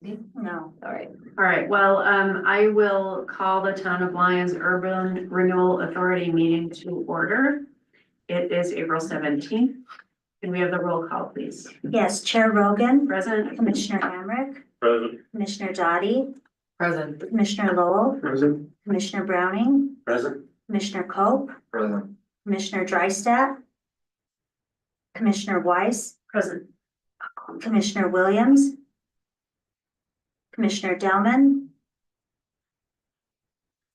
No. All right. All right, well, I will call the Town of Lyons Urban Renewal Authority meeting to order. It is April 17th. Can we have the roll call, please? Yes, Chair Rogan, Present? Commissioner Hamrick, Present. Commissioner Dottie, Present. Commissioner Lowell, Present. Commissioner Browning, Present. Commissioner Cope, Present. Commissioner Drystat, Commissioner Weiss, Present. Commissioner Williams, Commissioner Delman,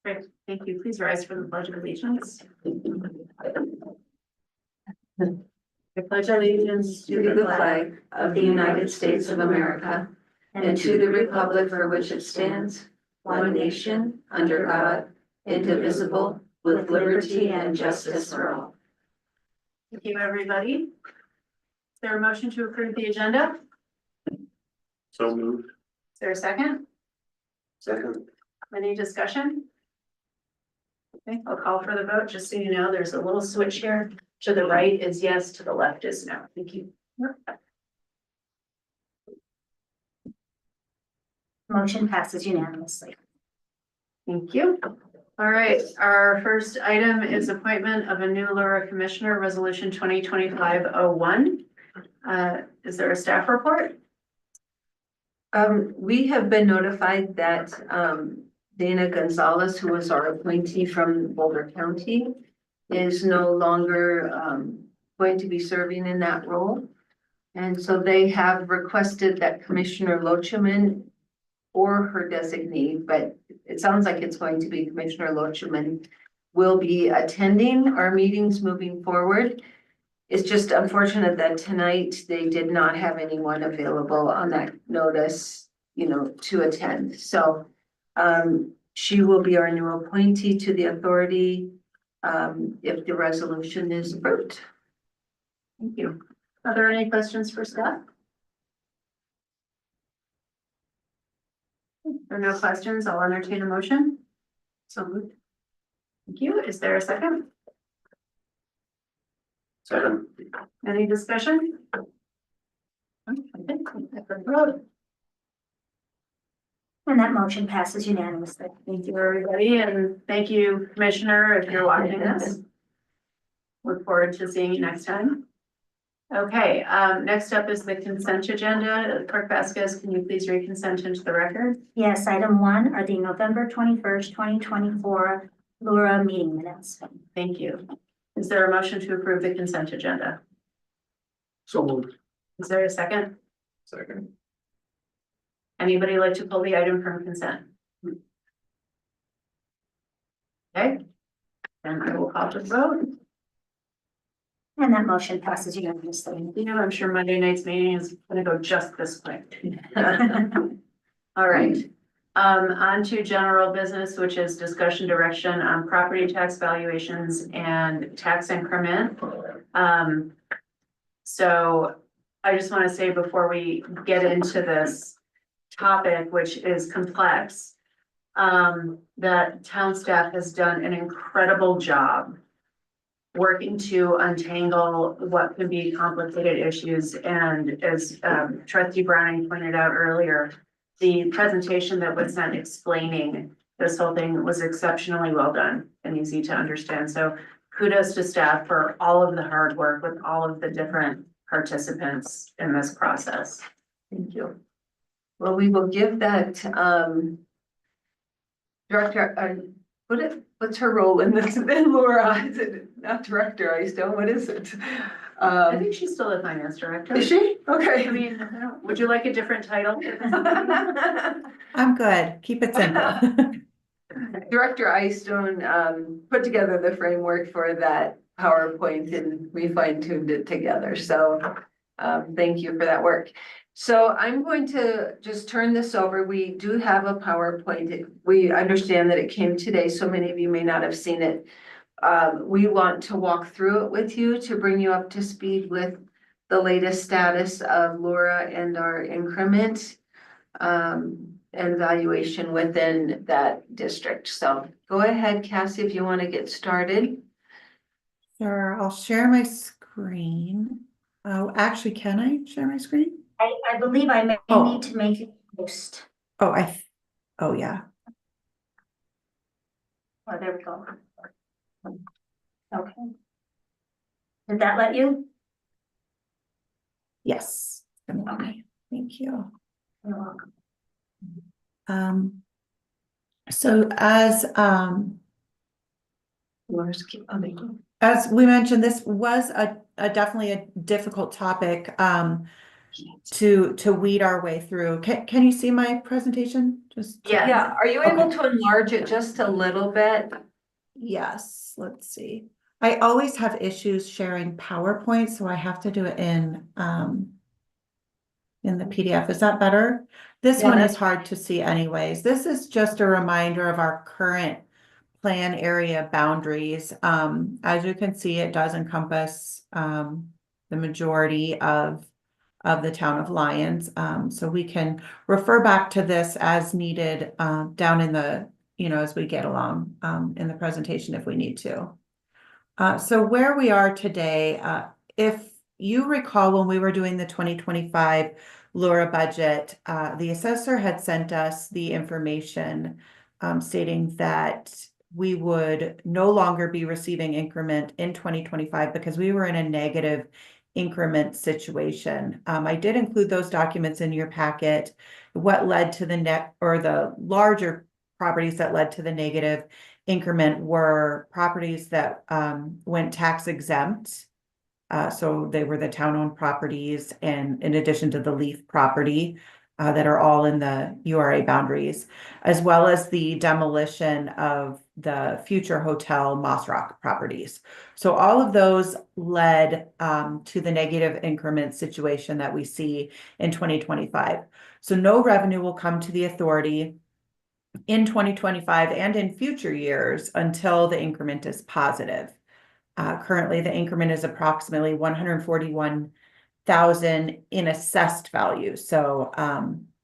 Great, thank you. Please rise for the Pledge of Allegiance. I pledge allegiance To the flag of the United States of America and to the republic for which it stands, one nation, under God, indivisible, with liberty and justice for all. Thank you, everybody. Is there a motion to approve the agenda? So moved. Is there a second? Second. Any discussion? Okay, I'll call for the vote. Just so you know, there's a little switch here. To the right is yes, to the left is no. Thank you. motion passes unanimously. Thank you. All right, our first item is appointment of a new Laura Commissioner, Resolution 2025-01. Is there a staff report? We have been notified that Dana Gonzalez, who was our appointee from Boulder County, is no longer going to be serving in that role. And so they have requested that Commissioner Locheman or her designee, but it sounds like it's going to be Commissioner Locheman, will be attending our meetings moving forward. It's just unfortunate that tonight they did not have anyone available on that notice, to attend. So she will be our new appointee to the authority if the resolution is approved. Thank you. Are there any questions for staff? If there are no questions, I'll entertain a motion. So moved. Thank you. Is there a second? Second. Any discussion? Okay, vote. And that motion passes unanimously. Thank you, everybody, and thank you, Commissioner, if you're watching this. Look forward to seeing you next time. Okay, next up is the consent agenda. Clerk Vasquez, can you please read consent into the record? Yes, item 1 are the November 21st, 2024 Lura meeting minutes. Thank you. Is there a motion to approve the consent agenda? So moved. Is there a second? Second. Anybody like to pull the item from consent? Okay, then I will call to vote. And that motion passes unanimously. I'm sure Monday night's meeting is gonna go just this quick. All right, on to general business, which is discussion direction on property tax valuations and tax increment. So I just want to say before we get into this topic, which is complex, that town staff has done an incredible job working to untangle what can be complicated issues. And as Trustee Browning pointed out earlier, the presentation that was sent explaining this whole thing was exceptionally well done and easy to understand. So kudos to staff for all of the hard work with all of the different participants in this process. Thank you. Well, we will give that director, what's her role in this? Then Laura, is it not director? I still, what is it? I think she's still the finance director. Is she? Okay. I mean, would you like a different title? I'm good. Keep it simple. Director Eyestone put together the framework for that PowerPoint and we fine-tuned it together. So thank you for that work. So I'm going to just turn this over. We do have a PowerPoint. We understand that it came today, so many of you may not have seen it. We want to walk through it with you to bring you up to speed with the latest status of Laura and our increment and valuation within that district. So go ahead, Cassie, if you want to get started. Sure, I'll share my screen. Oh, actually, can I share my screen? I believe I may Oh. need to make Post. Oh, oh, yeah. Oh, there we go. Okay. Did that let you? Yes. Okay. Thank you. You're welcome. So Laura's keep, oh, thank you. as we mentioned, this was a definitely a difficult topic, to weed our way through. Can you see my presentation? Yeah, are you able Okay. to enlarge it just a little bit? Yes, let's see. I always have issues sharing PowerPoint, so I have to do it in the PDF. Is that better? This Yeah, one that's is hard to see anyways. This is just a reminder of our current plan area boundaries. As you can see, it does encompass the majority of the town of Lyons. So we can refer back to this as needed down in the, as we get along in the presentation if we need to. So where we are today, if you recall when we were doing the 2025 Laura budget, the assessor had sent us the information stating that we would no longer be receiving increment in 2025 because we were in a negative increment situation. I did include those documents in your packet. What led to the net or the larger properties that led to the negative increment were properties that went tax exempt. So they were the town-owned properties, and in addition to the Leaf property that are all in the URA boundaries, as well as the demolition of the future hotel Moss Rock properties. So all of those led to the negative increment situation that we see in 2025. So no revenue will come to the authority in 2025 and in future years until the increment is positive. Currently, the increment is approximately 141,000 in assessed value. So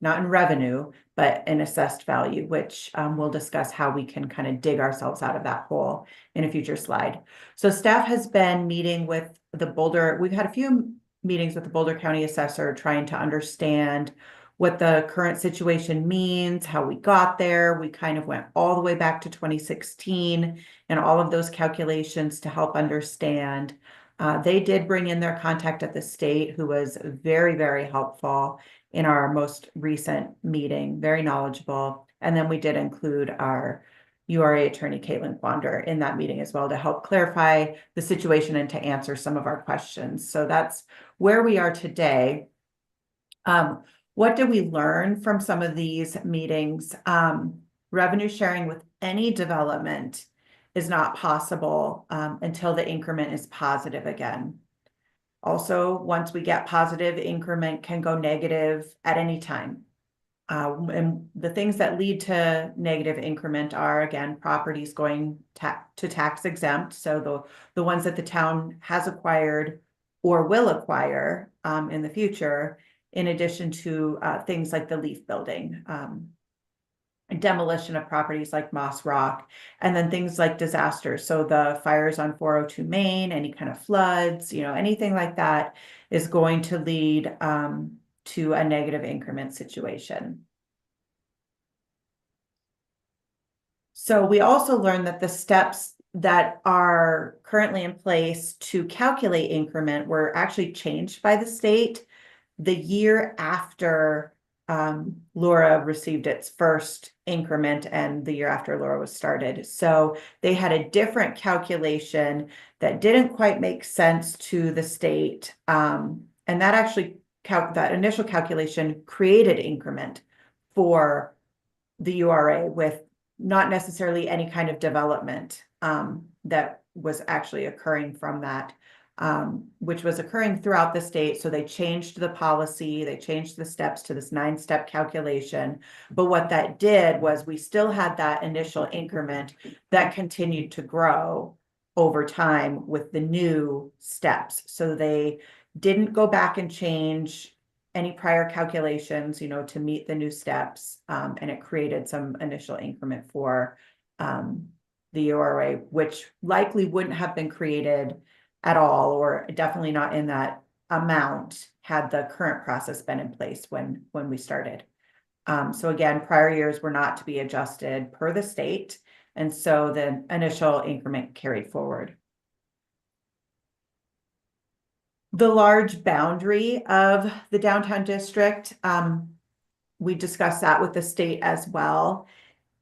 not in revenue, but in assessed value, which we'll discuss how we can kind of dig ourselves out of that hole in a future slide. So staff has been meeting with the Boulder. We've had a few meetings with the Boulder County Assessor trying to understand what the current situation means, how we got there. We kind of went all the way back to 2016 and all of those calculations to help understand. They did bring in their contact at the state, who was very, very helpful in our most recent meeting, very knowledgeable. And then we did include our URA attorney, Caitlin Quander, in that meeting as well to help clarify the situation and to answer some of our questions. So that's where we are today. What did we learn from some of these meetings? Revenue sharing with any development is not possible until the increment is positive again. Also, once we get positive, increment can go negative at any time. And the things that lead to negative increment are, again, properties going to tax exempt. So the ones that the town has acquired or will acquire in the future, in addition to things like the Leaf building, demolition of properties like Moss Rock, and then things like disasters. So the fires on 402 Main, any kind of floods, anything like that is going to lead to a negative increment situation. So we also learned that the steps that are currently in place to calculate increment were actually changed by the state the year after Laura received its first increment and the year after Laura was started. So they had a different calculation that didn't quite make sense to the state. And that actually, that initial calculation created increment for the URA with not necessarily any kind of development that was actually occurring from that. Which was occurring throughout the state. So they changed the policy, they changed the steps to this 9-step calculation. But what that did was we still had that initial increment that continued to grow over time with the new steps. So they didn't go back and change any prior calculations, to meet the new steps. And it created some initial increment for the URA, which likely wouldn't have been created at all, or definitely not in that amount had the current process been in place when we started. So again, prior years were not to be adjusted per the state, and so the initial increment carried forward. The large boundary of the downtown district, we discussed that with the state as well.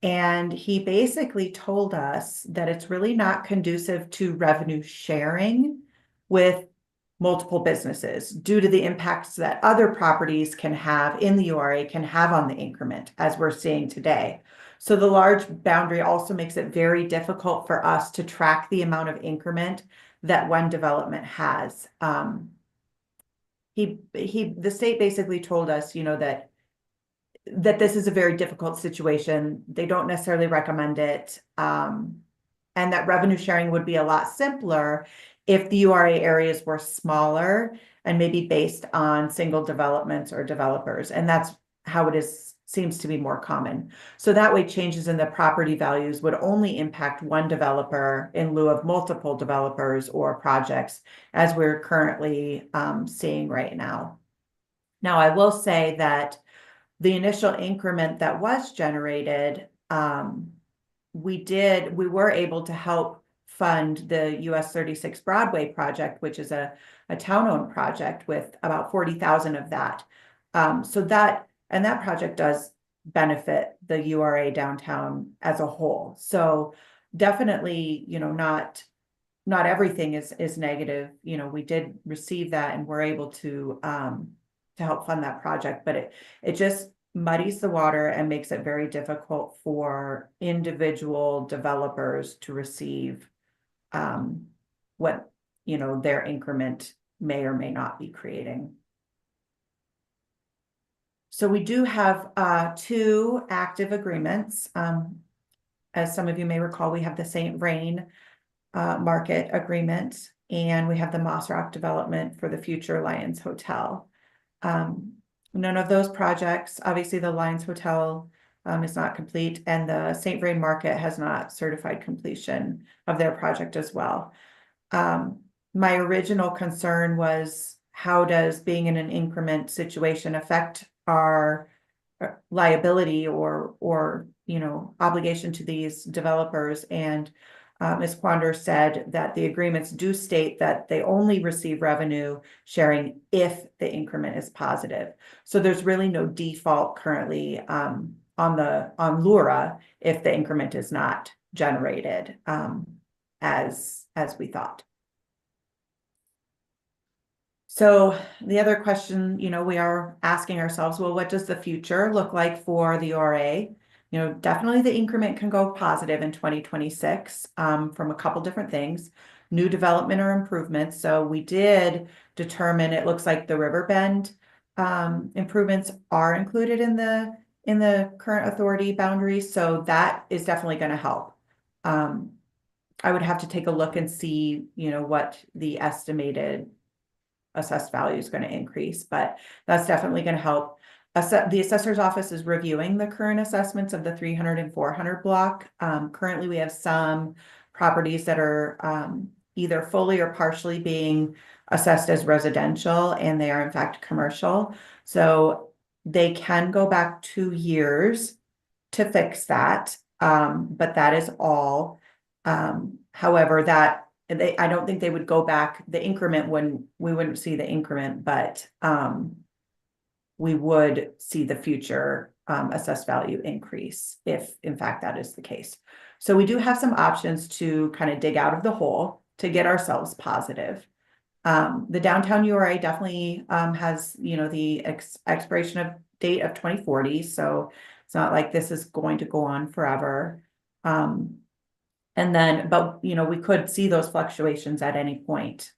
And he basically told us that it's really not conducive to revenue sharing with multiple businesses due to the impacts that other properties can have in the URA can have on the increment, as we're seeing today. So the large boundary also makes it very difficult for us to track the amount of increment that one development has. The state basically told us, you know, that this is a very difficult situation. They don't necessarily recommend it. And that revenue sharing would be a lot simpler if the URA areas were smaller and maybe based on single developments or developers. And that's how it seems to be more common. So that way changes in the property values would only impact one developer in lieu of multiple developers or projects, as we're currently seeing right now. Now, I will say that the initial increment that was generated, we were able to help fund the US 36 Broadway project, which is a town-owned project, with about 40,000 of that. So that project does benefit the URA downtown as a whole. So definitely, you know, not everything is negative. You know, we did receive that and we're able to help fund that project, but it just muddies the water and makes it very difficult for individual developers to receive what, you know, their increment may or may not be creating. So we do have 2 active agreements. As some of you may recall, we have the St. Vrain market agreement, and we have the Moss Rock development for the future Lyons Hotel. None of those projects, obviously the Lyons Hotel is not complete, and the St. Vrain Market has not certified completion of their project as well. My original concern was, how does being in an increment situation affect our liability or you know, obligation to these developers? And Ms. Quander said that the agreements do state that they only receive revenue sharing if the increment is positive. So there's really no default currently on LURA if the increment is not generated as we thought. So the other question, you know, we are asking ourselves, well, what does the future look like for the URA? You know, definitely the increment can go positive in 2026 from a couple different things, new development or improvements. So we did determine, it looks like the Riverbend improvements are included in the current authority boundaries. So that is definitely going to help. I would have to take a look and see, you know, what the estimated assessed value is going to increase, but that's definitely going to help. The assessor's office is reviewing the current assessments of the 300 and 400 block. Currently, we have some properties that are either fully or partially being assessed as residential, and they are in fact commercial. So they can go back 2 years to fix that, but that is all. However, I don't think they would go back the increment when we wouldn't see the increment, but we would see the future assessed value increase if in fact that is the case. So we do have some options to kind of dig out of the hole to get ourselves positive. The downtown URA definitely has, you know, the expiration of date of 2040. So it's not like this is going to go on forever. But you know, we could see those fluctuations at any point.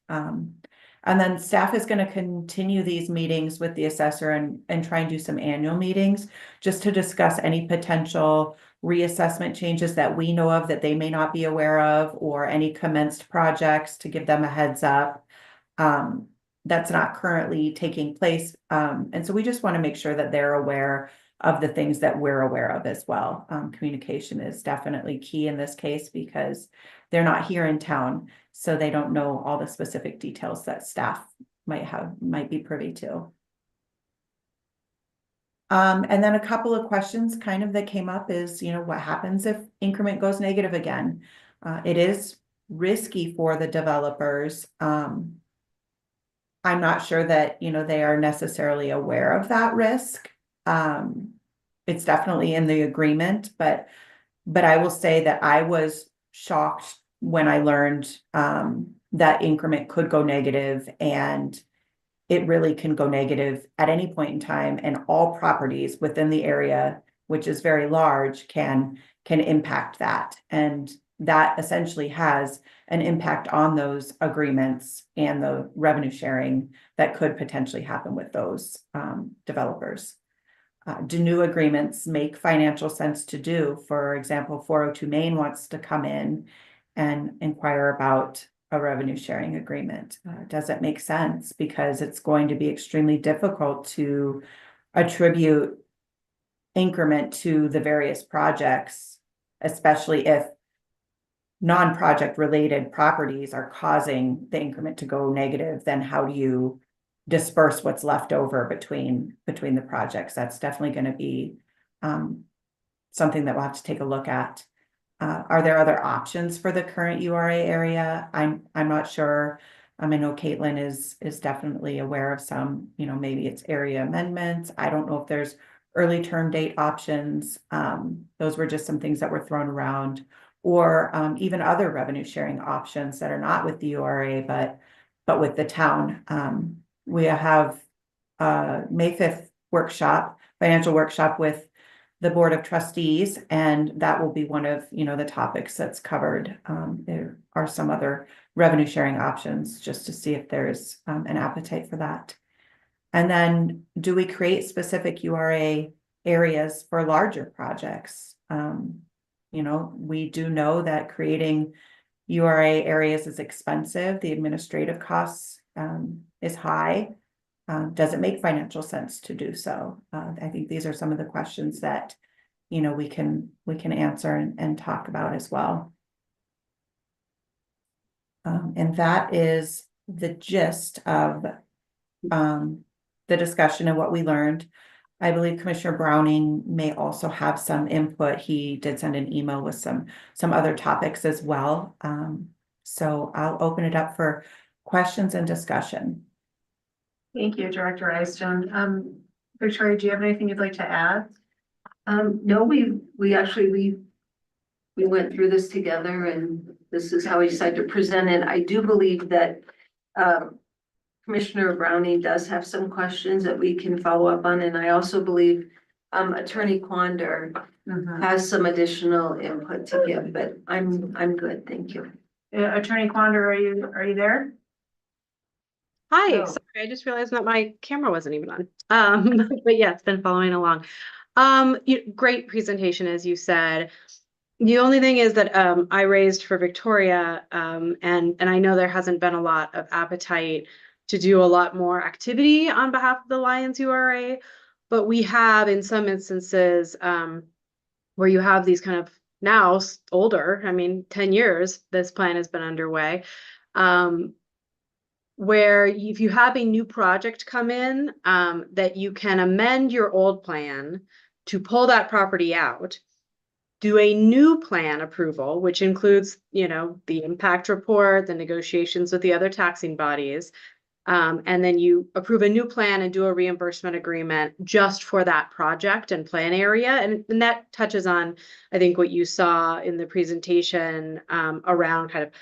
And then staff is going to continue these meetings with the assessor and try and do some annual meetings just to discuss any potential reassessment changes that we know of that they may not be aware of, or any commenced projects to give them a heads up. That's not currently taking place. And so we just want to make sure that they're aware of the things that we're aware of as well. Communication is definitely key in this case because they're not here in town, so they don't know all the specific details that staff might be privy to. And then a couple of questions kind of that came up is, what happens if increment goes negative again? It is risky for the developers. I'm not sure that, they are necessarily aware of that risk. It's definitely in the agreement, but I will say that I was shocked when I learned that increment could go negative, and it really can go negative at any point in time, and all properties within the area, which is very large, can impact that. And that essentially has an impact on those agreements and the revenue sharing that could potentially happen with those developers. Do new agreements make financial sense to do? For example, 402 Main wants to come in and inquire about a revenue sharing agreement. Does it make sense? Because it's going to be extremely difficult to attribute increment to the various projects, especially if non-project related properties are causing the increment to go negative. Then how do you disperse what's left over between the projects? That's definitely going to be something that we'll have to take a look at. Are there other options for the current URA area? I'm not sure. I know Caitlin is definitely aware of some, maybe it's area amendments. I don't know if there's early term date options. Those were just some things that were thrown around, or even other revenue sharing options that are not with the URA, but with the town. We have May 5th financial workshop with the Board of Trustees, and that will be one of, the topics that's covered. There are some other revenue sharing options just to see if there's an appetite for that. And then, do we create specific URA areas for larger projects? We do know that creating URA areas is expensive. The administrative costs is high. Does it make financial sense to do so? I think these are some of the questions that, we can answer and talk about as well. And that is the gist of the discussion and what we learned. I believe Commissioner Browning may also have some input. He did send an email with some other topics as well. So I'll open it up for questions and discussion. Thank you, Director Eystone. Victoria, do you have anything you'd like to add? No, we actually went through this together, and this is how we decided to present it. I do believe that Commissioner Browning does have some questions that we can follow up on, and I also believe Attorney Quander has some additional input to give, but I'm good, thank you. Attorney Quander, are you there? Hi, Oh. sorry, I just realized that my camera wasn't even on. But yeah, it's been following along. Great presentation, as you said. The only thing is that I raised for Victoria, and I know there hasn't been a lot of appetite to do a lot more activity on behalf of the Lyons URA, but we have in some instances where you have these kind of now older, 10 years, this plan has been underway. Where if you have a new project come in, that you can amend your old plan to pull that property out, do a new plan approval, which includes, the impact report, the negotiations with the other taxing bodies, and then you approve a new plan and do a reimbursement agreement just for that project and plan area. And that touches on, I think, what you saw in the presentation around kind of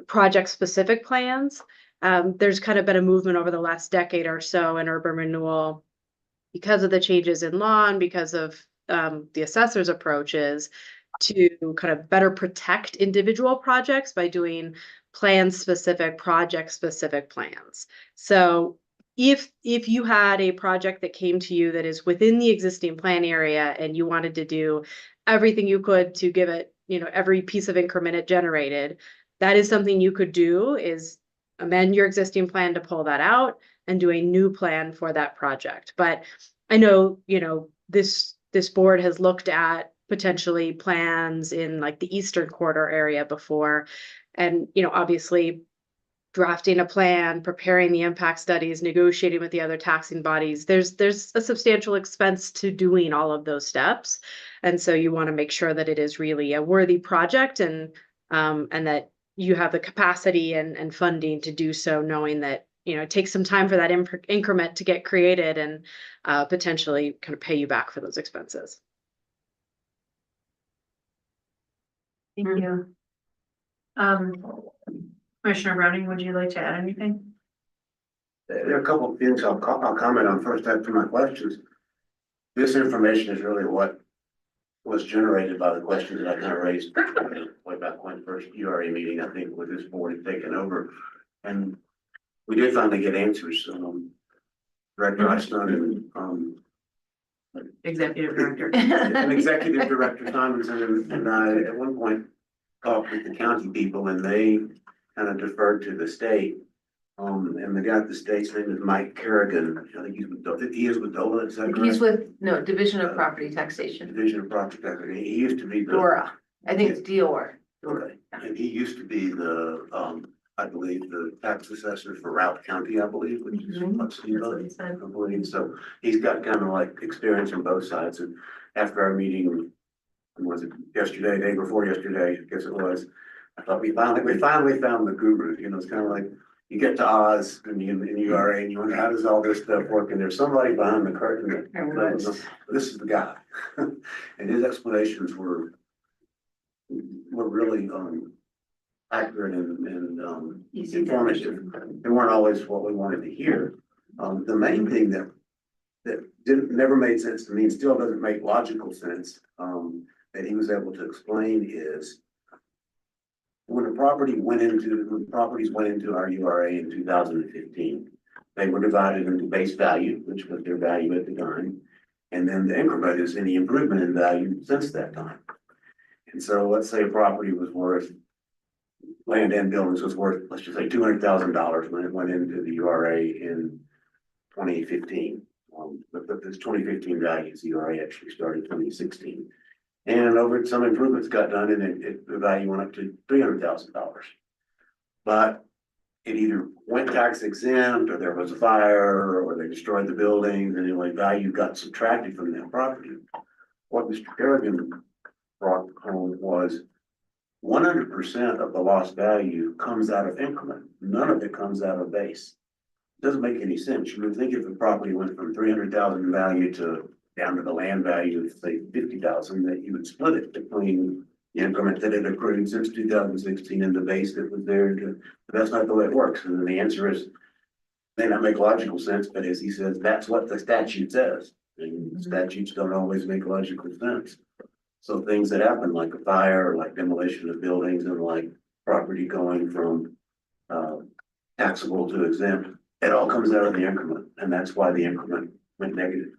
project-specific plans. There's kind of been a movement over the last decade or so in urban renewal because of the changes in law and because of the assessor's approaches to kind of better protect individual projects by doing plan-specific, project-specific plans. So if you had a project that came to you that is within the existing plan area and you wanted to do everything you could to give it, every piece of increment it generated, that is something you could do, is amend your existing plan to pull that out and do a new plan for that project. But I know, this board has looked at potentially plans in like the Eastern Quarter area before. And, obviously drafting a plan, preparing the impact studies, negotiating with the other taxing bodies. There's a substantial expense to doing all of those steps. And so you want to make sure that it is really a worthy project and that you have the capacity and funding to do so, knowing that, you know, it takes some time for that increment to get created and potentially kind of pay you back for those expenses. Thank you. Commissioner Browning, would you like to add anything? There are a couple of things I'll comment on first after my questions. This information is really what was generated by the questions that I kind of raised way back when first URA meeting, I think, with this board taken over. And we did finally get answers. Director Eiston and Executive Director. and Executive Director Simonson and I at one point talked with the county people and they kind of deferred to the state. And the guy at the state's name is Mike Kerrigan. I think he is with DOLA, is that correct? He's with, no, Division of Property Taxation, Division of Property Taxation. He used to be the. DORA, I think it's DOR. Okay, and he used to be the, I believe, the tax assessor for Routt County, I believe, which is Mhm. what's he That's what he said. I believe. So he's got kind of like experience on both sides. And after our meeting, was it yesterday, day before yesterday, I guess it was, I thought we finally found the guru. You know, it's kind of like you get to Oz and you in URA and you wonder, how does all this stuff work? And there's somebody behind the curtain that There was. this is the guy. And his explanations were really accurate and informative. They weren't always what we wanted to hear. The main thing that never made sense to me and still doesn't make logical sense, that he was able to explain is when properties went into our URA in 2015, they were divided into base value, which was their value at the time, and then the increment is any improvement in value since that time. And so let's say a property was worth, land and buildings was worth, let's just say $200,000 when it went into the URA in 2015. But this 2015 values, the URA actually started 2016. And over some improvements got done and the value went up to $300,000. But it either went tax exempt or there was a fire or they destroyed the buildings and anyway, value got subtracted from that property. What Mr. Kerrigan brought home was 100% of the lost value comes out of increment. None of it comes out of base. It doesn't make any sense. You would think if the property went from 300,000 value to down to the land value of say 50,000, that you would split it between the increment that had accrued since 2016 and the base that was there. But that's not the way it works. And the answer is, may not make logical sense, but as he says, that's what the statute says. And statutes don't always make logical sense. So things that happen like a fire, like demolition of buildings and like property going from taxable to exempt, it all comes out of the increment. And that's why the increment went negative,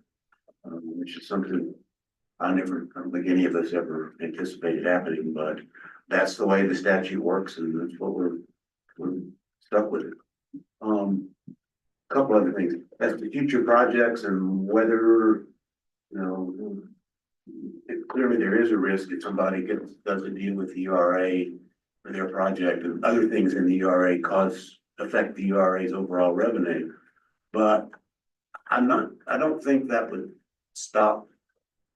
which is something I don't think any of us ever anticipated happening, but that's the way the statute works and that's what we're stuck with it. Couple other things, as to future projects and whether, clearly there is a risk if somebody does a deal with the URA for their project and other things in the URA affect the URA's overall revenue. But I don't think that would stop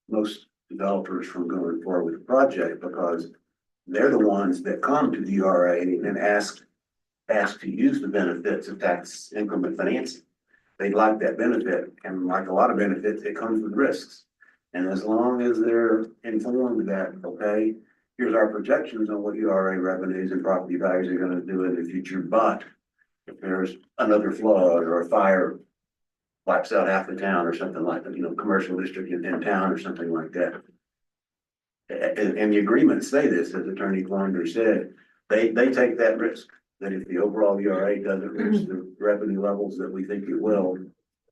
most developers from going forward with the project because they're the ones that come to the URA and ask to use the benefits of tax increment financing. They'd like that benefit, and like a lot of benefits, it comes with risks. And as long as they're informed that, okay, here's our projections on what URA revenues and property values are gonna do in the future, but if there's another flood or a fire wipes out half the town or something like that, commercial district in town or something like that. And the agreements say this, as Attorney Klunder said, they take that risk. That if the overall URA doesn't reach the revenue levels that we think it will,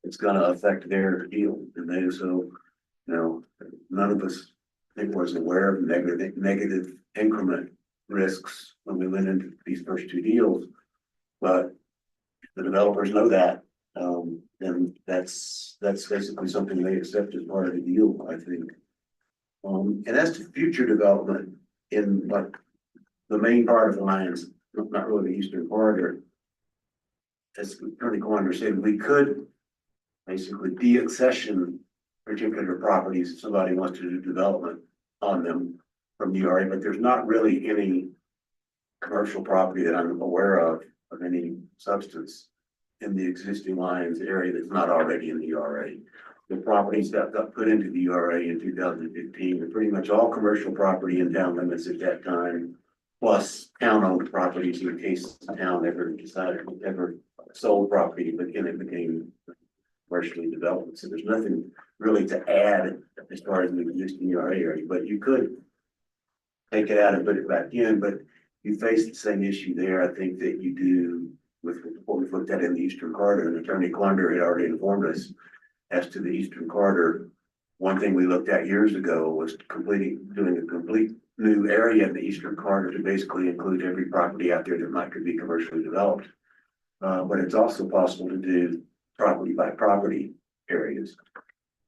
it's gonna affect their deal. And none of us I think was aware of negative increment risks when we went into these first two deals. But the developers know that, then that's basically something they accept as part of the deal, I think. And as to future development in like the main part of the Lyons, not really the eastern corridor, as Attorney Quander said, we could basically de-accession particular properties if somebody wants to do development on them from URA, but there's not really any commercial property that I'm aware of any substance in the existing Lyons area that's not already in the URA. The properties that got put into the URA in 2015 are pretty much all commercial property in town limits at that time, plus town-owned properties in case the town ever sold property, but then it became commercially developed. So there's nothing really to add as far as the existing URA area, but you could take it out and put it back in, but you face the same issue there, I think, that you do with what we've looked at in the Eastern Corridor, and Attorney Quander had already informed us as to the Eastern Corridor. One thing we looked at years ago was doing a complete new area in the Eastern Corridor to basically include every property out there that could be commercially developed. But it's also possible to do property by property areas.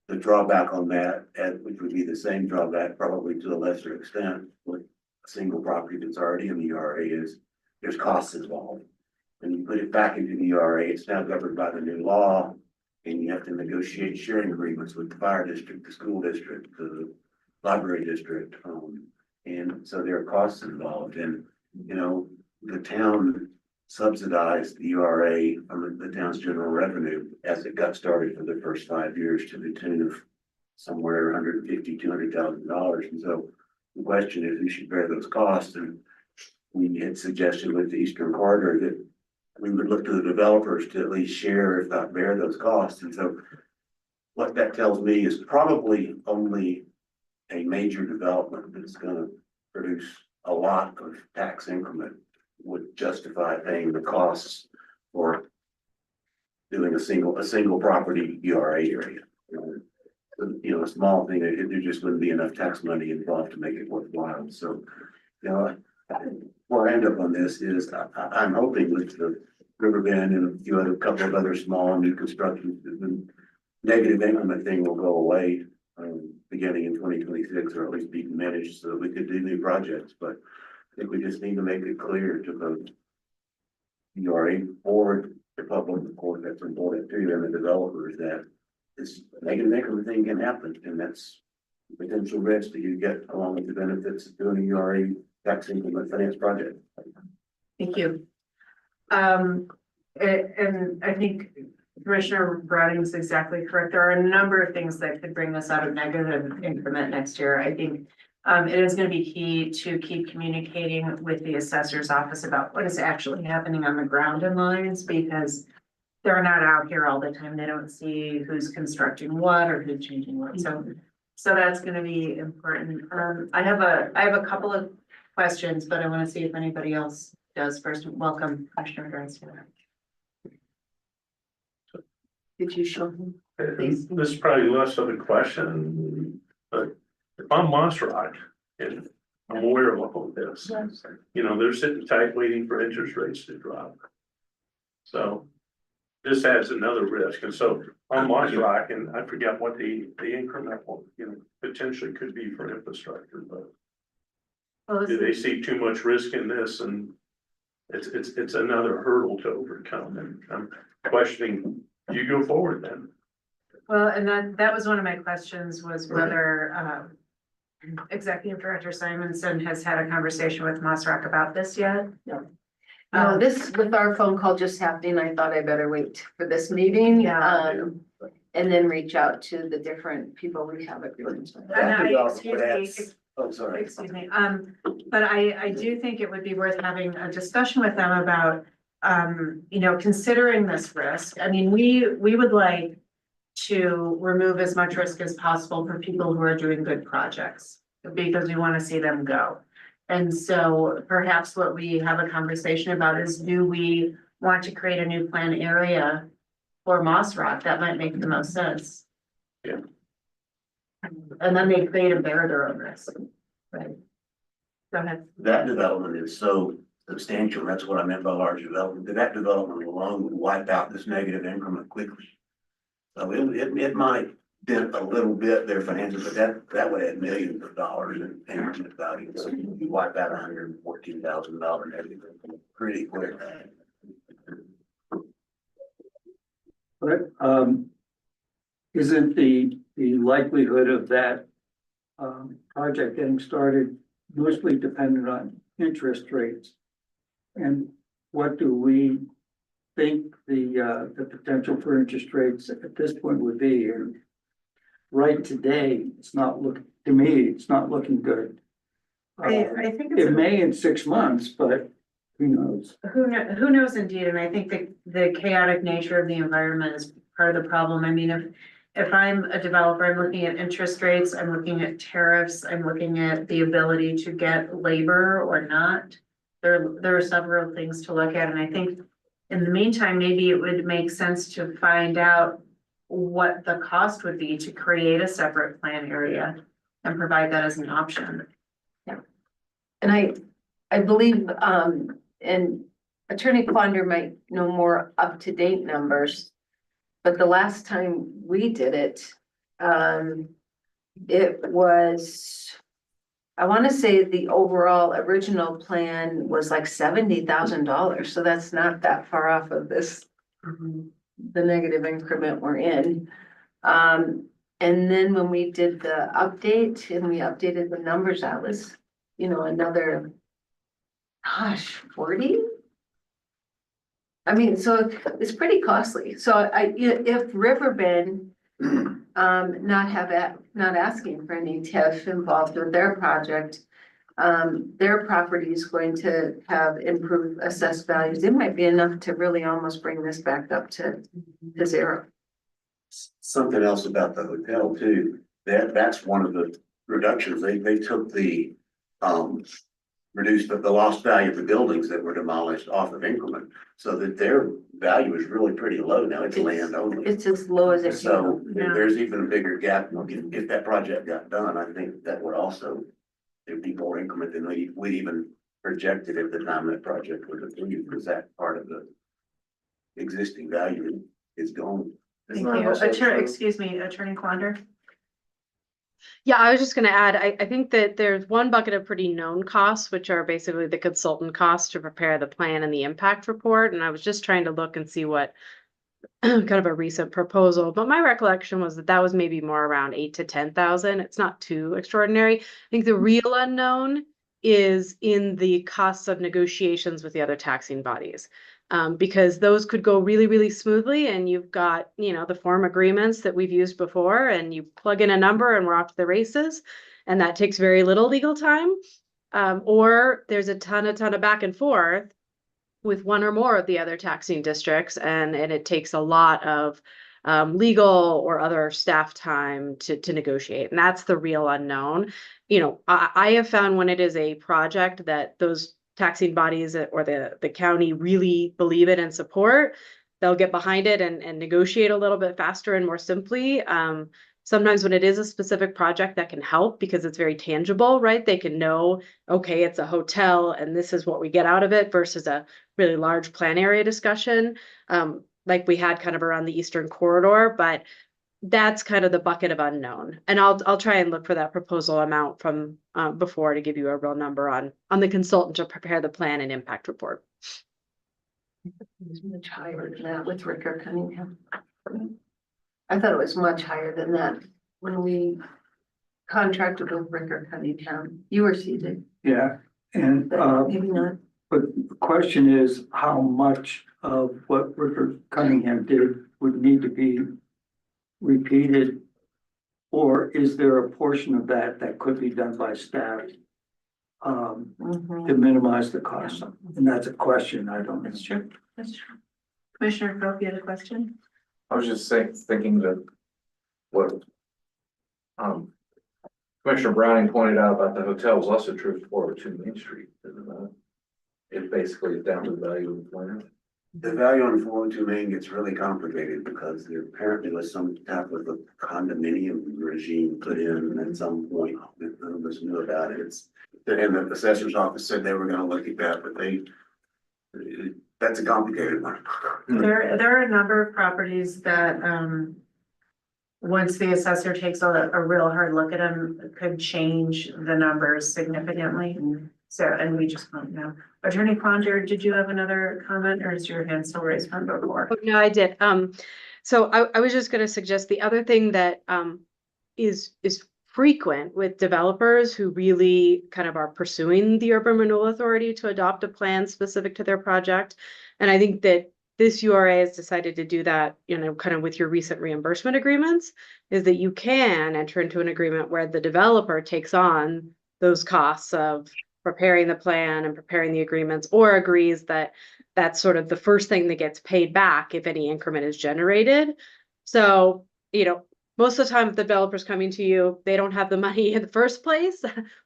The drawback on that, which would be the same drawback, probably to a lesser extent, with a single property that's already in the URA, is there's costs involved. When you put it back into the URA, it's now governed by the new law, and you have to negotiate sharing agreements with the fire district, the school district, the library district. And so there are costs involved, and, you know, the town subsidized the URA from the town's general revenue as it got started for the first 5 years to the tune of somewhere $150,000 to $200,000. And so the question is, who should bear those costs? And we had suggested with the Eastern Corridor that we would look to the developers to at least share, if not bear, those costs. And so what that tells me is probably only a major development that's going to produce a lot of tax increment would justify paying the costs for doing a single property URA area. You know, a small thing, there just wouldn't be enough tax money involved to make it worthwhile. So, you know, where I end up on this is I'm hoping with the Riverbend and a few other couple of other small new constructions, the negative increment thing will go away beginning in 2026, or at least be diminished, so that we could do new projects. But I think we just need to make it clear to both URA board, the public, of course, that's important to them, and the developers, that this negative increment thing can happen, and that's the potential risk that you get along with the benefits of doing a URA tax increment finance project. Thank you. And I think Commissioner Browning is exactly correct. There are a number of things that could bring us out of negative increment next year. I think it is going to be key to keep communicating with the assessor's office about what is actually happening on the ground in Lyons, because they're not out here all the time. They don't see who's constructing what or who's changing what. So that's going to be important. I have a couple of questions, but I want to see if anybody else does first. Welcome, Commissioner Garcia. Did you show him? This is probably less of a question, but if I'm Monserrat and I'm aware of all of this, you know, they're sitting tight waiting for interest rates to drop. So this adds another risk. And so on Monserrat, and I forget what the incremental, you know, potentially could be for infrastructure, but do they see too much risk in this? And it's another hurdle to overcome. And I'm questioning, you go forward then. Well, and that was one of my questions, was whether Executive Director Simonson has had a conversation with Monserrat about this yet. No, this, with our phone call just happening, I thought I better wait for this meeting. Yeah. And then reach out to the different people we have agreements with. Oh, sorry. Excuse me, but I do think it would be worth having a discussion with them about, you know, considering this risk. I mean, we would like to remove as much risk as possible for people who are doing good projects, because we want to see them go. And so perhaps what we have a conversation about is, do we want to create a new plan area for Monserrat? That might make the most sense. Yeah. And then they create and bear their own risk. Right. Go ahead. That development is so substantial. That's what I meant by large development. That development alone would wipe out this negative increment quickly. So it might dent a little bit their finances, but that would add millions of dollars in increment value. So you wipe out $114,000 negative increment pretty quick. But, isn't the likelihood of that, project getting started mostly dependent on interest rates? And what do we think the potential for interest rates at this point would be? And right today, it's not to me, it's not looking good. I think it's. It may in 6 months, but who knows? Who knows indeed, and I think the chaotic nature of the environment is part of the problem. I mean, if I'm a developer, I'm looking at interest rates, I'm looking at tariffs, I'm looking at the ability to get labor or not. There are several things to look at, and I think in the meantime, maybe it would make sense to find out what the cost would be to create a separate plan area and provide that as an option. And I believe, and Attorney Quander might know more up-to-date numbers. But the last time we did it, it was, I want to say the overall original plan was like $70,000. So that's not that far off of this, the negative increment we're in. And then when we did the update and we updated the numbers, that was, another, gosh, 40? I mean, so it's pretty costly. So if Riverbend, not asking for any TIF involved with their project, their property is going to have improved assessed values. It might be enough to really almost bring this back up to zero. Something else about the hotel too, that's one of the reductions. They took the, reduced the lost value of the buildings that were demolished off of increment. So that their value is really pretty low now. It's land only. It's as low as it So can. Yeah. there's even a bigger gap. If that project got done, I think that would also, there'd be more increment than we even projected at the time that project was approved, because that part of the existing value is gone. Thank you. Excuse me, Attorney Quander. Yeah, I was just gonna add, I think that there's one bucket of pretty known costs, which are basically the consultant costs to prepare the plan and the impact report. And I was just trying to look and see what kind of a recent proposal, but my recollection was that was maybe more around 8,000 to 10,000. It's not too extraordinary. I think the real unknown is in the costs of negotiations with the other taxing bodies. Because those could go really, really smoothly, and you've got, the form agreements that we've used before, and you plug in a number and we're off to the races, and that takes very little legal time. Or there's a ton of back and forth with one or more of the other taxing districts, and it takes a lot of legal or other staff time to negotiate, and that's the real unknown. I have found when it is a project that those taxing bodies or the county really believe it and support, they'll get behind it and negotiate a little bit faster and more simply. Sometimes when it is a specific project that can help because it's very tangible, right? They can know, okay, it's a hotel and this is what we get out of it versus a really large plan area discussion, like we had kind of around the Eastern Corridor, but that's kind of the bucket of unknown. And I'll try and look for that proposal amount from before to give you a real number on the consultant to prepare the plan and impact report. It's much higher than that with Ricker Cunningham. I thought it was much higher than that when we contracted with Ricker Cunningham. You were seated, Yeah, and, but maybe not. but the question is how much of what Ricker Cunningham did would need to be repeated, or is there a portion of that could be done by staff to minimize the cost? And that's a question I don't know. That's true. That's true. Commissioner Cope, you had a question? I was just thinking that what Commissioner Browning pointed out about the hotel was also true for 402 Main Street, isn't it? It basically is down to the value of the land. The value on 402 Main gets really complicated because there apparently was some type of a condominium regime put in at some point that none of us knew about it. And the assessor's office said they were gonna look at that, but that's a complicated one. There are a number of properties that, once the assessor takes a real hard look at them, could change the numbers significantly. So, and we just don't know. Attorney Quander, did you have another comment or is your hand still raised from before? Oh, no, I did. So I was just gonna suggest the other thing that is frequent with developers who really kind of are pursuing the Urban Renewal Authority to adopt a plan specific to their project. And I think that this URA has decided to do that, you know, kind of with your recent reimbursement agreements, is that you can enter into an agreement where the developer takes on those costs of preparing the plan and preparing the agreements, or agrees that that's sort of the first thing that gets paid back if any increment is generated. So, you know, most of the time, if the developer's coming to you, they don't have the money in the first place.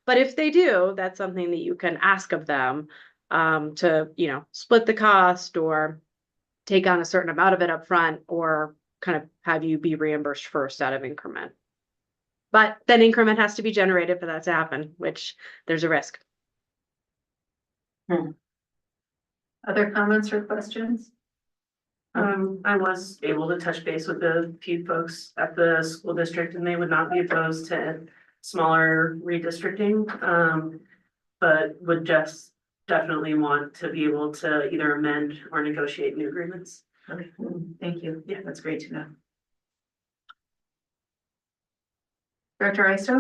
But if they do, that's something that you can ask of them to, you know, split the cost or take on a certain amount of it up front, or kind of have you be reimbursed first out of increment. But then increment has to be generated for that to happen, which there's a risk. Other comments or questions? I was able to touch base with a few folks at the school district and they would not be opposed to smaller redistricting. But would just definitely want to be able to either amend or negotiate new agreements. Okay, thank you. Yeah, that's great to know. Director Isto?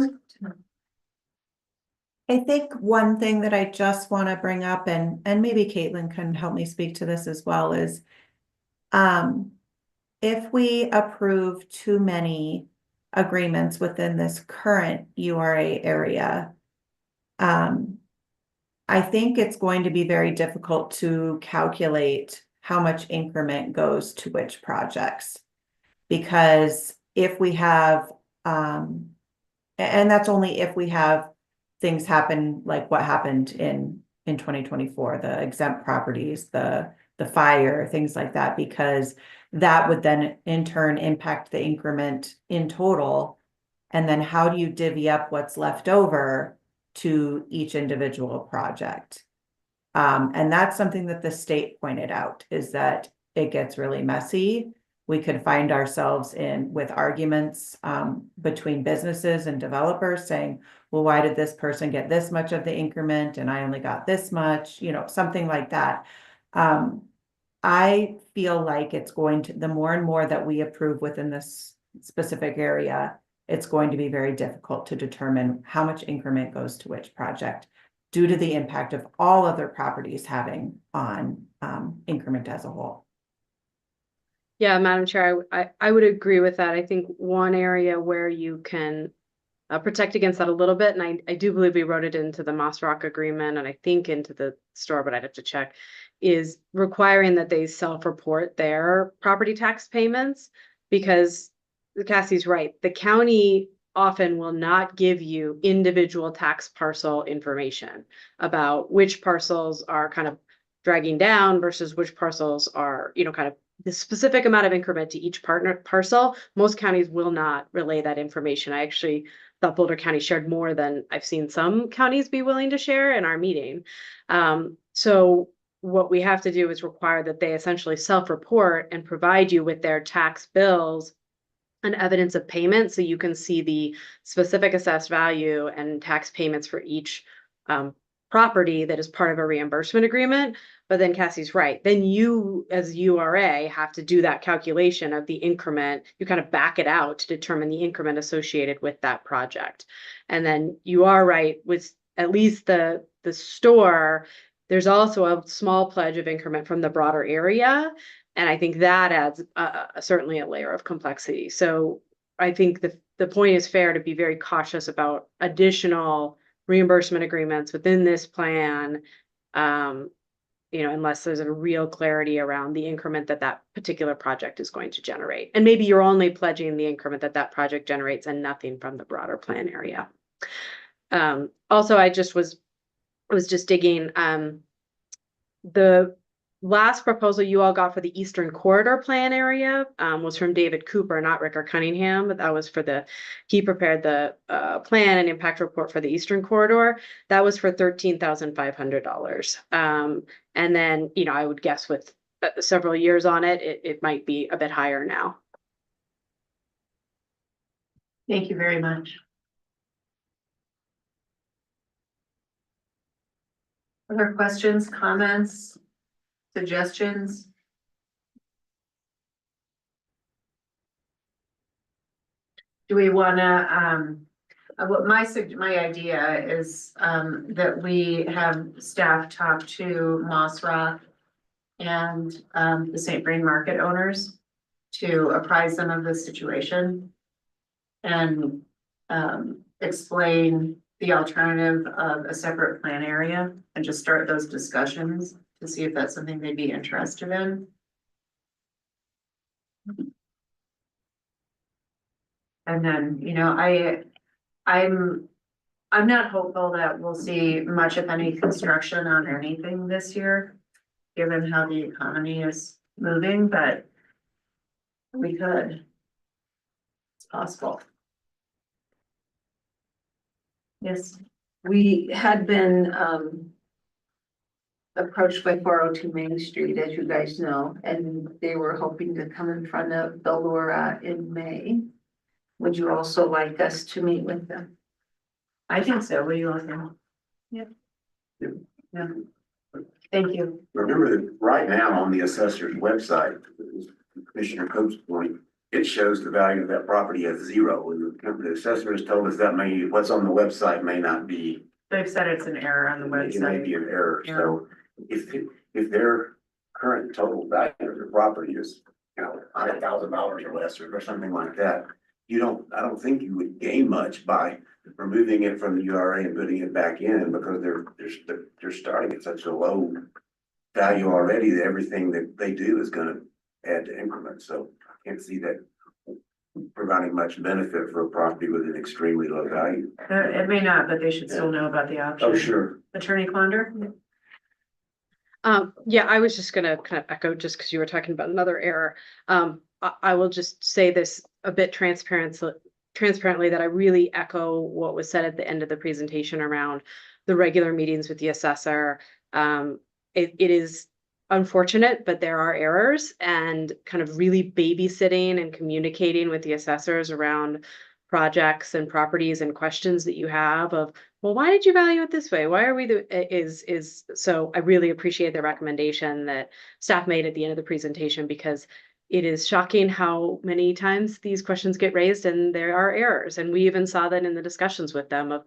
I think one thing that I just want to bring up, and maybe Caitlin can help me speak to this as well, is if we approve too many agreements within this current URA area, I think it's going to be very difficult to calculate how much increment goes to which projects. Because if we have, and that's only if we have things happen like what happened in 2024, the exempt properties, the fire, things like that, because that would then in turn impact the increment in total. And then how do you divvy up what's left over to each individual project? And that's something that the state pointed out, is that it gets really messy. We could find ourselves with arguments between businesses and developers saying, well, why did this person get this much of the increment and I only got this much, you know, something like that. I feel like it's going to, the more and more that we approve within this specific area, it's going to be very difficult to determine how much increment goes to which project due to the impact of all other properties having on increment as a whole. Yeah, Madam Chair, I would agree with that. I think one area where you can protect against that a little bit, and I do believe we wrote it into the Moss Rock agreement and I think into the store, but I'd have to check, is requiring that they self-report their property tax payments, because Cassie's right. The county often will not give you individual tax parcel information about which parcels are kind of dragging down versus which parcels are, you know, kind of the specific amount of increment to each parcel. Most counties will not relay that information. I actually thought Boulder County shared more than I've seen some counties be willing to share in our meeting. So what we have to do is require that they essentially self-report and provide you with their tax bills and evidence of payment, so you can see the specific assessed value and tax payments for each property that is part of a reimbursement agreement. But then Cassie's right. Then you, as URA, have to do that calculation of the increment. You kind of back it out to determine the increment associated with that project. And then you are right with at least the store. There's also a small pledge of increment from the broader area. And I think that adds certainly a layer of complexity. So I think the point is fair to be very cautious about additional reimbursement agreements within this plan, you know, unless there's a real clarity around the increment that particular project is going to generate. And maybe you're only pledging the increment that project generates and nothing from the broader plan area. Also, I was just digging, the last proposal you all got for the Eastern Corridor Plan area was from David Cooper, not Ricker Cunningham, but that was for he prepared the plan and impact report for the Eastern Corridor. That was for $13,500. And then, you know, I would guess with several years on it, it might be a bit higher now. Thank you very much. Other questions, comments, suggestions? do we wanna, what my idea is, that we have staff talk to Moss Rock and, the St. Vrain Market owners to apprise them of the situation and, explain the alternative of a separate plan area and just start those discussions to see if that's something they'd be interested in. And then, I'm not hopeful that we'll see much of any construction on anything this year, given how the economy is moving, but we could. It's possible. Yes, We had been, approached by 402 Main Street, as you guys know, and they were hoping to come in front of the Laura in May. Would you also like us to meet with them? I think so. What do you all think? Yeah. Yeah. Thank you. Remember that right now on the assessor's website, Commissioner Cope's point, it shows the value of that property as 0. And the assessor has told us that what's on the website may not be, They've said it's an error on the it may be website. an error. So if their current total value of their property is, $100,000 or less or something like that, I don't think you would gain much by removing it from the URA and putting it back in, because they're starting at such a low value already that everything that they do is gonna add to increments. So I can't see that providing much benefit for a property with an extremely low value. It may not, but they should still know about the option. Oh, sure. Attorney Quander? Yeah, I was just gonna kind of echo, just because you were talking about another error. I will just say this a bit transparently, that I really echo what was said at the end of the presentation around the regular meetings with the assessor. It is unfortunate, but there are errors, and kind of really babysitting and communicating with the assessors around projects and properties and questions that you have of, well, why did you value it this way? Why are we so I really appreciate the recommendation that staff made at the end of the presentation, because it is shocking how many times these questions get raised and there are errors. And we even saw that in the discussions with them of,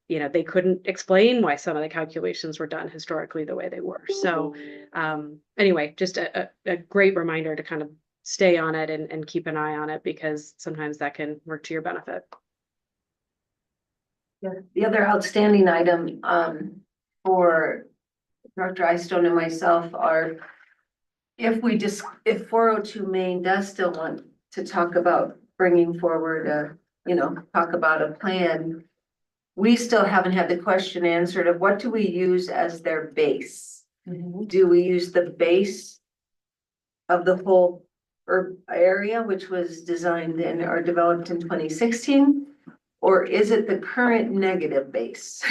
they couldn't explain why some of the calculations were done historically the way they were. So anyway, just a great reminder to kind of stay on it and keep an eye on it, because sometimes that can work to your benefit. Yeah, the other outstanding item, for Director Eystone and myself are, if 402 Main does still want to talk about bringing forward talk about a plan, we still haven't had the question answered of what do we use as their base? Do we use the base of the whole area, which was designed or developed in 2016? Or is it the current negative base?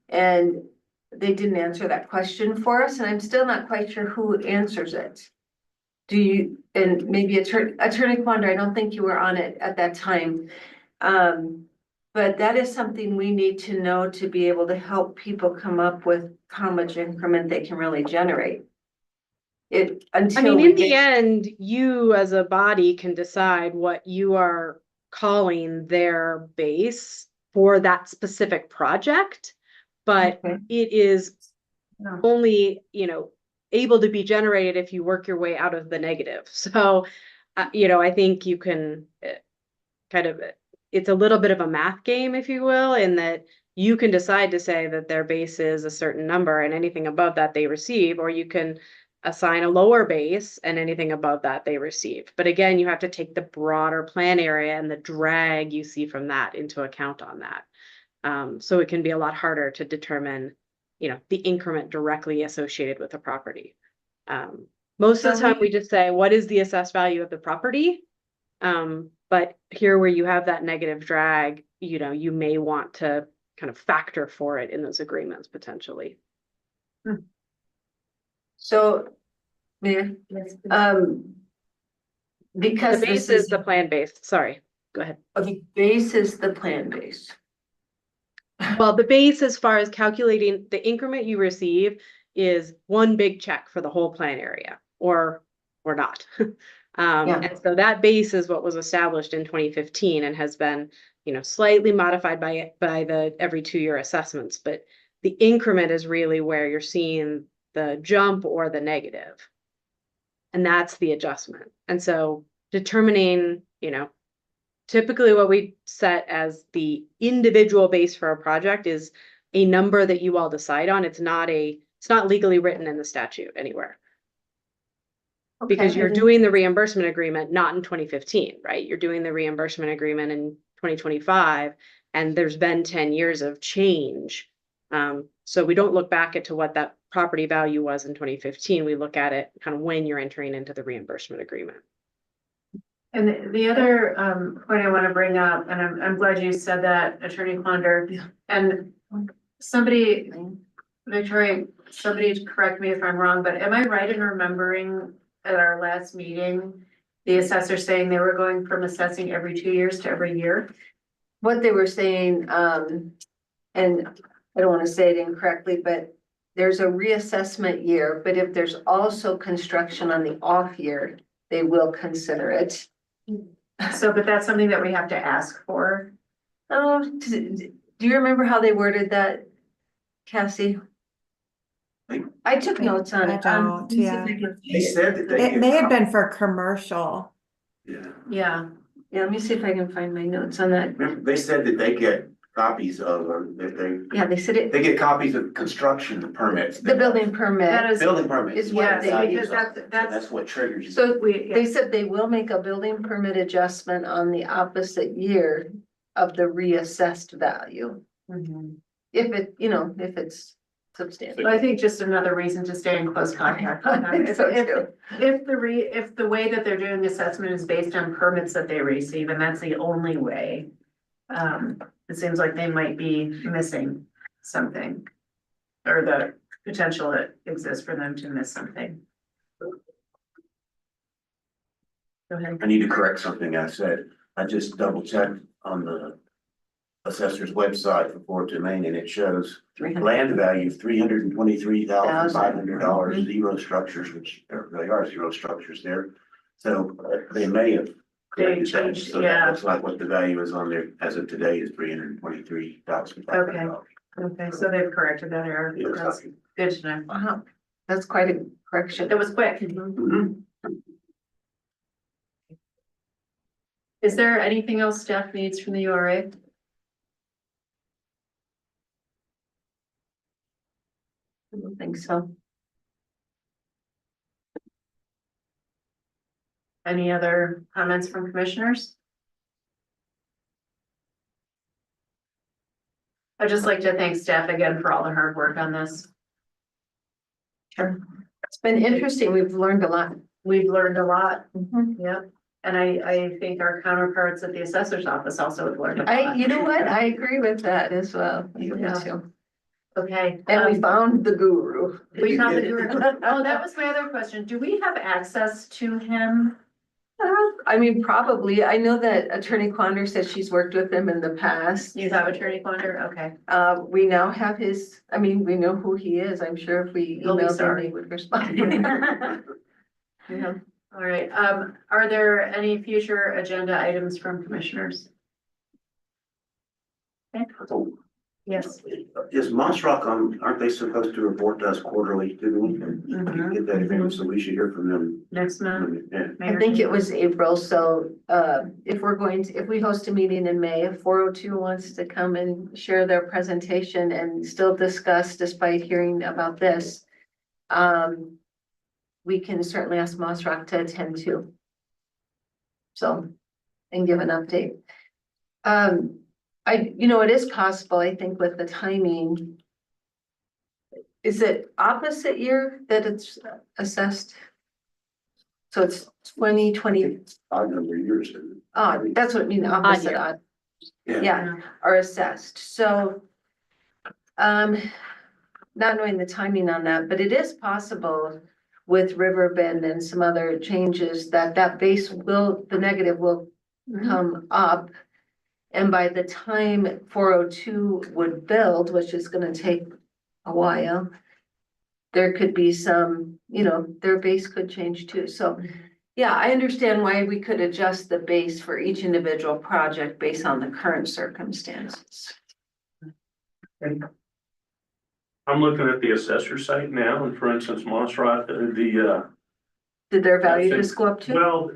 And they didn't answer that question for us, and I'm still not quite sure who answers it. Do you, and maybe Attorney Quander, I don't think you were on it at that time. But that is something we need to know to be able to help people come up with how much increment they can really generate. In the end, you as a body can decide what you are calling their base for that specific project, but Okay. it is No. only, able to be generated if you work your way out of the negative. So, I think you can it's a little bit of a math game, if you will, in that you can decide to say that their base is a certain number and anything above that they receive, or you can assign a lower base and anything above that they receive. But again, you have to take the broader plan area and the drag you see from that into account on that. So it can be a lot harder to determine, the increment directly associated with the property. Most of the time we just say, what is the assessed value of the property? But here where you have that negative drag, you may want to kind of factor for it in those agreements potentially. So, yeah, because The base is the plan base. Sorry, go ahead. the base is the plan base. Well, the base, as far as calculating the increment you receive, is one big check for the whole plan area, or not. Yeah. And so that base is what was established in 2015 and has been, slightly modified by the every 2-year assessments, but the increment is really where you're seeing the jump or the negative. And that's the adjustment. And so determining, typically what we set as the individual base for a project is a number that you all decide on. It's not legally written in the statute anywhere. Because Okay. you're doing the reimbursement agreement not in 2015, right? You're doing the reimbursement agreement in 2025, and there's been 10 years of change. So we don't look back at to what that property value was in 2015. We look at it kind of when you're entering into the reimbursement agreement. And the other point I want to bring up, and I'm glad you said that, Attorney Ponder, and somebody, Victoria, somebody correct me if I'm wrong, but am I right in remembering at our last meeting, the assessor saying they were going from assessing every 2 years to every year? What they were saying, and I don't want to say it incorrectly, but there's a reassessment year, but if there's also construction on the off year, they will consider it. So, but that's something that we have to ask for. Oh, do you remember how they worded that, Cassie? I took notes on I it. don't, Let me see if yeah. I can- They said that they. It may have been for commercial. Yeah, Yeah, Yeah, let me see if I can find my notes on that. remember, they said that they get copies of, Yeah, they said it, they get copies of construction permits. the building that permit. is, Building permits. Is what yes, they- because So that's what triggers. you. So we, they said they will make a building permit adjustment on the opposite year of the reassessed value. Mhm. If it, if it's substantial. I think just another reason to stay in close contact with them. I think so too. If the way that they're doing assessment is based on permits that they receive, and that's the only way. It seems like they might be missing something. Or the potential that exists for them to miss something. Go ahead. I need to correct something I said. I just double checked on the assessor's website for Fort Maine, and it shows land value of $323,500, zero structures, which they are zero structures there. So they may have corrected that, changed, so yeah. that looks like what the value is on there as of today is $323,500. Okay, so they've corrected that error. Yeah. That's good to know. Wow, that's quite a correction. It was quick. Mhm. Is there anything else staff needs from the URA? I don't think so. Any other comments from commissioners? I'd just like to thank staff again for all the hard work on this. Sure. It's been interesting. We've learned a lot. We've learned a lot, Mhm. yep. And I think our counterparts at the assessor's office also have learned a lot. You know what? I agree with that as well. You Yeah. too. Okay. And we found the guru. We found the guru. Oh, that was my other question. Do we have access to him? I mean, probably. I know that Attorney Quander said she's worked with him in the past. You have Attorney Quander? Okay. We now have we know who he is. I'm sure if we He'll be emailed him, sorry. he would respond. Yeah. All right, are there any future agenda items from commissioners? So, Yes. is Moss Rock, aren't they supposed to report to us quarterly, didn't we? Mhm. Get that agreement, so we should hear from them. Next month? Yeah. I think it was April, so if we host a meeting in May, if 402 wants to come and share their presentation and still discuss despite hearing about this, we can certainly ask Moss Rock to attend too. So, and give an update. It is possible, I think, with the timing. Is it opposite year that it's assessed? So it's 2020, Odd number of years. Isn't that's what I mean, opposite year. odd, it? yeah, are assessed, so. Not knowing the timing on that, but it is possible with Riverbend and some other changes that base the negative will come up. And by the time 402 would build, which is gonna take a while, there could be some, their base could change too, so Yeah, I understand why we could adjust the base for each individual project based on the current circumstances. I'm looking at the assessor site now, and for instance, Montserrat, Did their value just go up too? well,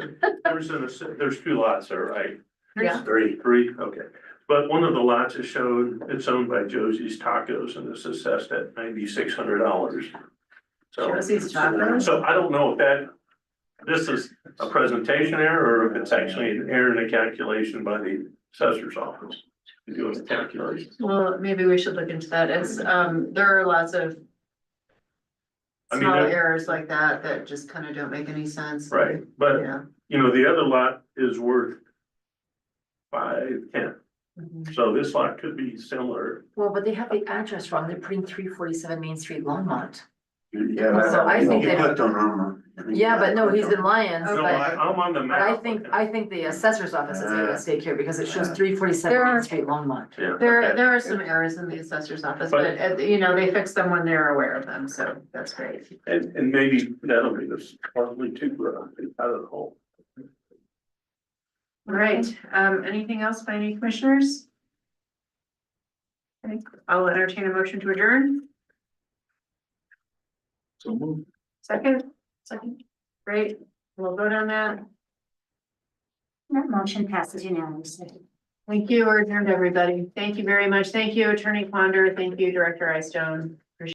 there's two lots there, right? Yeah. Three, okay. But one of the lots is shown, it's owned by Josie's Tacos and it's assessed at $9,600. So, Josie's Tacos? so I don't know if this is a presentation error or if it's actually an error in a calculation by the assessor's office. To do the calculation. Well, maybe we should look into that. It's, there are lots of I mean, small there- errors like that that just kind of don't make any sense. Right, but Yeah. you know, the other lot is worth 510, Mhm. so this lot could be similar. Well, but they have the address wrong. They're putting 347 Main Street, Longmont. Yeah. So I think You that- clicked on Irma. I think Yeah, you but no, clicked he's on- in Lyons, No, but I'm on the map. I think the assessor's office has made a mistake here because it shows There 347 are- Main Street, Longmont. Yeah, There, okay. there are some errors in the assessor's office, But- but, you know, they fix them when they're aware of them, so that's great. And maybe that'll be this partly too, out of the hole. All right, anything else by any commissioners? Okay, I'll entertain a motion to adjourn. So move. Second? Second. Great, we'll vote on that. That motion passes unanimously. Thank you, we're adjourned, everybody. Thank you very much. Thank you, Attorney Ponder. Thank you, Director Istone.